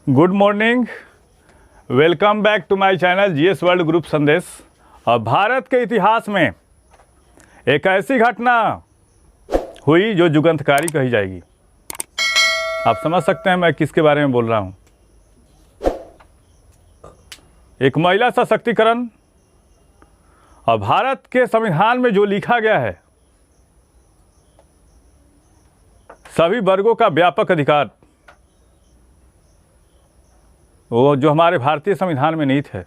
Good morning, welcome back to my channel GS world group Sandesh. और भारत के इतिहास में एक ऐसी घटना हुई जो युगांतकारी कही जाएगी। आप समझ सकते हैं मैं किसके बारे में बोल रहा हूं। एक महिला सशक्तिकरण और भारत के संविधान में जो लिखा गया है, सभी वर्गों का व्यापक अधिकार, वो जो हमारे भारतीय संविधान में नहीं थे,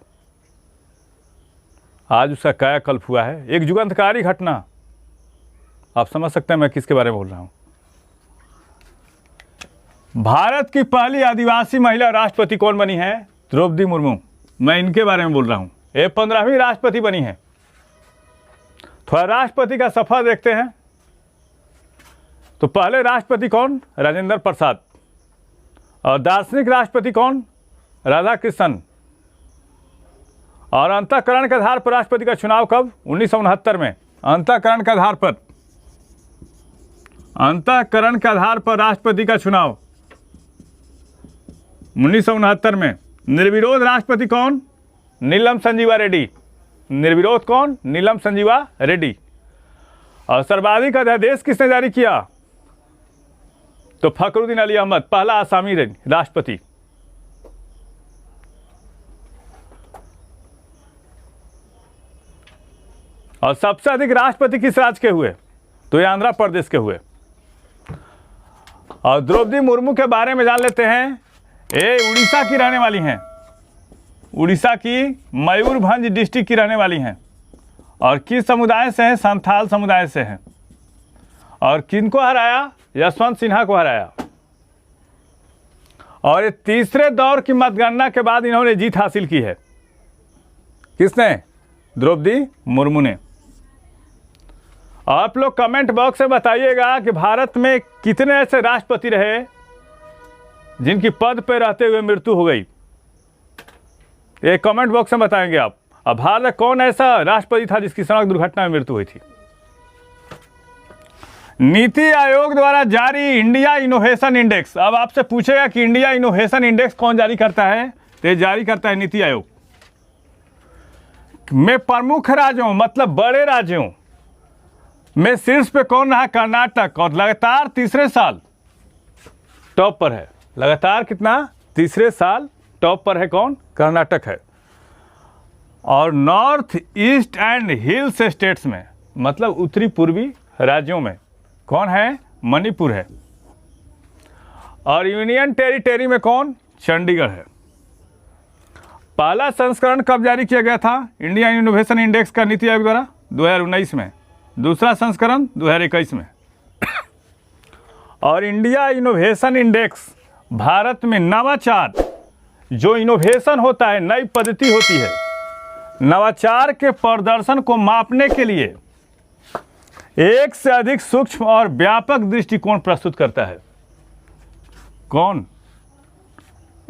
आज उसका कायाकल्प हुआ है। एक युगांतकारी घटना। आप समझ सकते हैं मैं किसके बारे में बोल रहा हूं। भारत की पहली आदिवासी महिला राष्ट्रपति कौन बनी है? द्रौपदी मुर्मू। मैं इनके बारे में बोल रहा हूं। ये 15वीं राष्ट्रपति बनी है। थोड़ा राष्ट्रपति का सफर देखते हैं। तो पहले राष्ट्रपति कौन? राजेंद्र प्रसाद। और दार्शनिक राष्ट्रपति कौन? राधा कृष्णन। और अंतःकरण के आधार पर राष्ट्रपति का चुनाव कब? 1969 में। अंतःकरण के आधार पर राष्ट्रपति का चुनाव 1969 में। निर्विरोध राष्ट्रपति कौन? नीलम संजीवा रेड्डी। निर्विरोध कौन? नीलम संजीवा रेड्डी। और सर्वाधिक अध्यादेश किसने जारी किया? तो फखरुद्दीन अली अहमद, पहला आसामी राष्ट्रपति। और सबसे अधिक राष्ट्रपति किस राज्य के हुए? तो ये आंध्र प्रदेश के हुए। और द्रौपदी मुर्मू के बारे में जान लेते हैं। ये उड़ीसा की रहने वाली हैं। उड़ीसा की मयूरभंज डिस्ट्रिक्ट की रहने वाली हैं। और किस समुदाय से हैं? संथाल समुदाय से हैं। और किनको हराया? यशवंत सिन्हा को हराया। और ये तीसरे दौर की मतगणना के बाद इन्होंने जीत हासिल की है। किसने? द्रौपदी मुर्मू ने। आप लोग कमेंट बॉक्स में बताइएगा कि भारत में कितने ऐसे राष्ट्रपति रहे जिनकी पद पर रहते हुए मृत्यु हो गई। ये कमेंट बॉक्स में बताएंगे आप। अब भारत में कौन ऐसा राष्ट्रपति था जिसकी सड़क दुर्घटना में मृत्यु हुई थी? नीति आयोग द्वारा जारी इंडिया इनोवेशन इंडेक्स। अब आपसे पूछेगा कि इंडिया इनोवेशन इंडेक्स कौन जारी करता है? तो ये जारी करता है नीति आयोग। में प्रमुख राज्यों, मतलब बड़े राज्यों में शीर्ष पे कौन रहा? कर्नाटक। और लगातार तीसरे साल टॉप पर है। लगातार कितना? तीसरे साल टॉप पर है। कौन? कर्नाटक है। और north east and hills states में, मतलब उत्तरी पूर्वी राज्यों में कौन है? मणिपुर है। और यूनियन टेरिटरी में कौन? चंडीगढ़ है। पहला संस्करण कब जारी किया गया था इंडिया इनोवेशन इंडेक्स का नीति आयोग द्वारा? 2019 में। दूसरा संस्करण 2021 में। और इंडिया इनोवेशन इंडेक्स भारत में नवाचार, जो इनोवेशन होता है, नई पद्धति होती है, नवाचार के प्रदर्शन को मापने के लिए एक से अधिक सूक्ष्म और व्यापक दृष्टिकोण प्रस्तुत करता है। कौन?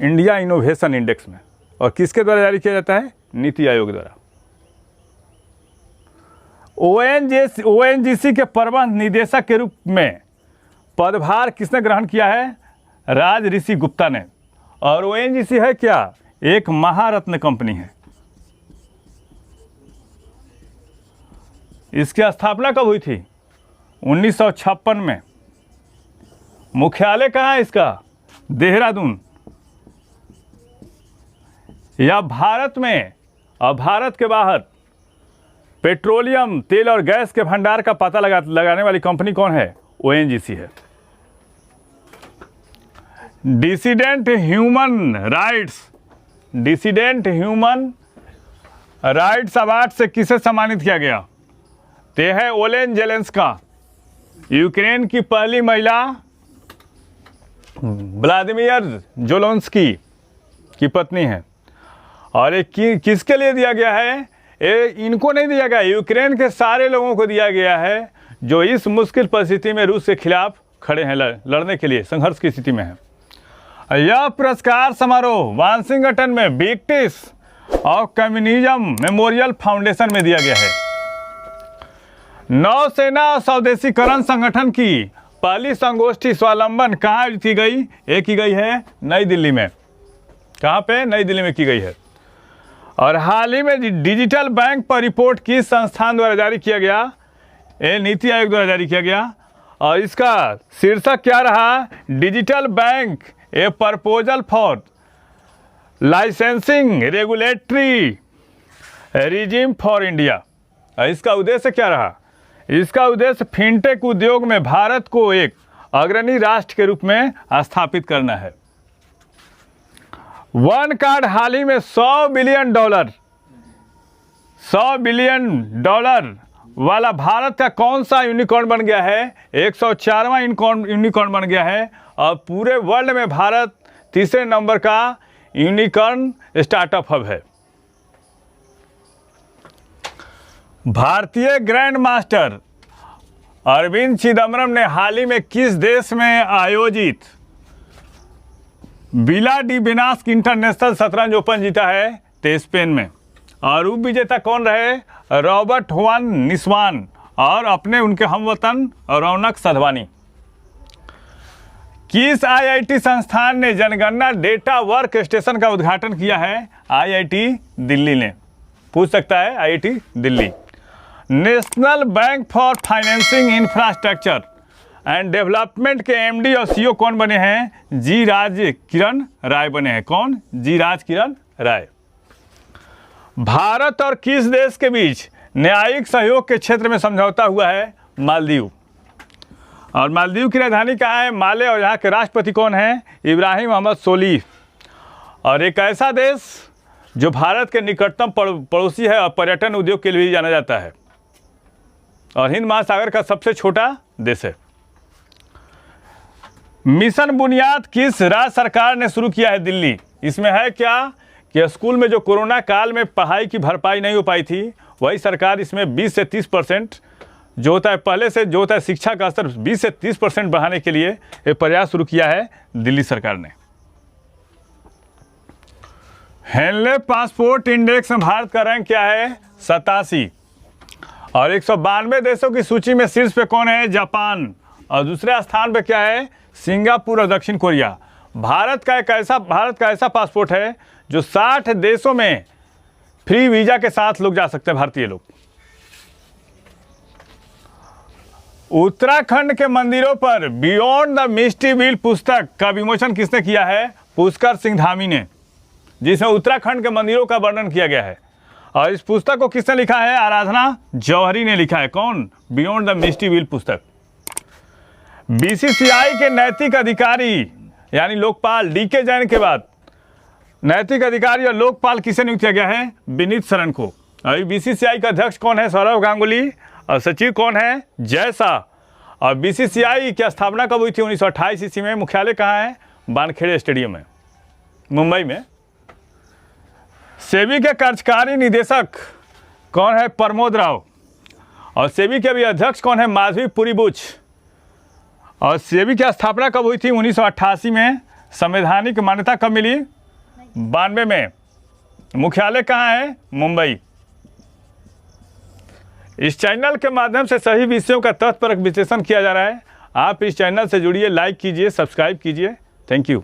इंडिया इनोवेशन इंडेक्स में। और किसके द्वारा जारी किया जाता है? नीति आयोग द्वारा। ओएनजीसी के प्रबंध निदेशक के रूप में पदभार किसने ग्रहण किया है? राज ऋषि गुप्ता ने। और ओएनजीसी है क्या? एक महारत्न कंपनी है। इसकी स्थापना कब हुई थी? 1956 में। मुख्यालय कहाँ है इसका? देहरादून। या भारत में और भारत के बाहर पेट्रोलियम, तेल और गैस के भंडार का पता लगाने वाली कंपनी कौन है? ओएनजीसी है। डिसिडेंट ह्यूमन राइट्स अवार्ड से किसे सम्मानित किया गया? ते है ओलेन जेलेंस्का, यूक्रेन की पहली महिला, व्लादिमीर जोलोंस्की की पत्नी है। और ये किसके लिए दिया गया है? इनको नहीं दिया गया, यूक्रेन के सारे लोगों को दिया गया है जो इस मुश्किल परिस्थिति में रूस के खिलाफ खड़े हैं, लड़ने के लिए संघर्ष की स्थिति में है। यह पुरस्कार समारोह वाशिंगटन में ब्रिटिश और कम्युनिज्म मेमोरियल फाउंडेशन में दिया गया है। नौसेना और स्वदेशीकरण संगठन की पहली संगोष्ठी स्वावलंबन कहाँ की गई? एक की गई है नई दिल्ली में। कहाँ पे? नई दिल्ली में की गई है। और हाल ही में डिजिटल बैंक पर रिपोर्ट किस संस्थान द्वारा जारी किया गया? ये नीति आयोग द्वारा जारी किया गया। और इसका शीर्षक क्या रहा? Digital bank A proposal for licensing regulatory regime for India. इसका उद्देश्य क्या रहा? इसका उद्देश्य फिनटेक उद्योग में भारत को एक अग्रणी राष्ट्र के रूप में स्थापित करना है। वन कार्ड हाल ही में $100 बिलियन वाला भारत का कौन सा यूनिकॉर्न बन गया है? 104वां यूनिकॉर्न बन गया है। और पूरे वर्ल्ड में भारत तीसरे नंबर का यूनिकॉर्न स्टार्टअप हब है। भारतीय ग्रैंड मास्टर अरविंद चिदम्बरम ने हाल ही में किस देश में आयोजित विला डी वेनास इंटरनेशनल शतरंज ओपन जीता है? तो स्पेन में। और उप विजेता कौन रहे? रॉबर्ट हुआन निस्वान और अपने उनके हमवतन रौनक सधवानी। किस आईआईटी संस्थान ने जनगणना डेटा वर्क स्टेशन का उद्घाटन किया है? आईआईटी दिल्ली ने। पूछ सकता है IIT Delhi. National bank for financing infrastructure and development के एमडी और सीईओ कौन बने हैं? जी राज किरण राय बने हैं। कौन? जी राज किरण राय। भारत और किस देश के बीच न्यायिक सहयोग के क्षेत्र में समझौता हुआ है? मालदीव। और मालदीव की राजधानी कहाँ है? माले। और यहाँ के राष्ट्रपति कौन हैं? इब्राहिम मोहम्मद सोलिह। और एक ऐसा देश जो भारत के निकटतम पड़ोसी है और पर्यटन उद्योग के लिए भी जाना जाता है और हिंद महासागर का सबसे छोटा देश है। मिशन बुनियाद किस राज्य सरकार ने शुरू किया है? दिल्ली। इसमें है क्या कि स्कूल में जो कोरोना काल में पढ़ाई की भरपाई नहीं हो पाई थी, वही सरकार इसमें 20 से 30% जो होता है पहले से जो होता है शिक्षा का स्तर 20 से 30% बढ़ाने के लिए ये प्रयास शुरू किया है दिल्ली सरकार ने। हेनले पासपोर्ट इंडेक्स में भारत का रैंक क्या है? 87। और 192 देशों की सूची में शीर्ष पे कौन है? जापान। और दूसरे स्थान पे क्या है? सिंगापुर और दक्षिण कोरिया। भारत का ऐसा पासपोर्ट है जो 60 देशों में फ्री वीजा के साथ लोग जा सकते हैं, भारतीय लोग। उत्तराखंड के मंदिरों पर बियॉन्ड द मिस्टी व्हील पुस्तक का विमोचन किसने किया है? पुष्कर सिंह धामी ने, जिसमें उत्तराखंड के मंदिरों का वर्णन किया गया है। और इस पुस्तक को किसने लिखा है? आराधना जौहरी ने लिखा है। कौन? बियॉन्ड द मिस्टी व्हील पुस्तक। बीसीसीआई के नैतिक अधिकारी यानी लोकपाल डीके जैन के बाद नैतिक अधिकारी और लोकपाल किसे नियुक्त किया गया है? विनीत सरन को। अभी बीसीसीआई का अध्यक्ष कौन है? सौरव गांगुली। और सचिव कौन है? जय शाह। और बीसीसीआई की स्थापना कब हुई थी? 1928 ईस्वी में। मुख्यालय कहाँ है? वानखेड़े स्टेडियम में, मुंबई में। सेबी के कार्यकारी निदेशक कौन है? प्रमोद राव। और सेबी के अभी अध्यक्ष कौन है? माधवी पुरीबुच। और सेबी की स्थापना कब हुई थी? 1988 में। संवैधानिक मान्यता कब मिली? 92 में। मुख्यालय कहाँ है? मुंबई। इस चैनल के माध्यम से सही विषयों का तथ्यपरक विश्लेषण किया जा रहा है। आप इस चैनल से जुड़िए, लाइक कीजिए, सब्सक्राइब कीजिए। Thank you.